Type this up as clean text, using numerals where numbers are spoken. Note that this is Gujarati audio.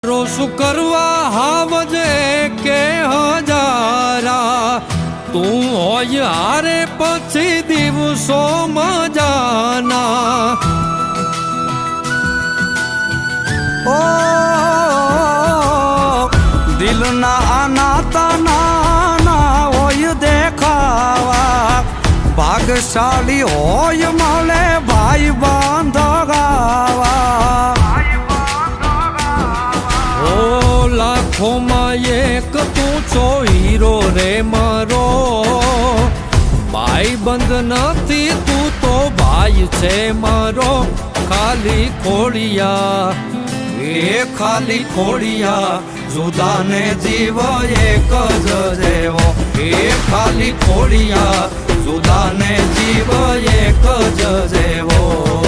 શું કરવા હાવજે કે હજારા તું હોય હારે પછી દિવસો મજાના ઓ દિલના અનાતા નાના હોય દેખાવા ભાગશાળી હોય મળે ભાઈ બાંધગાવા લાખોમાં એક તું છો હીરો રે મારો ભાઈ બંધ નથી તું તો ભાઈ છે મારો ખાલી ખોડિયા એ ખાલી ખોડિયા જુદાને જીવ એક જ જેવો એ ખાલી ખોડિયા જુદાને જીવ એક જ જેવો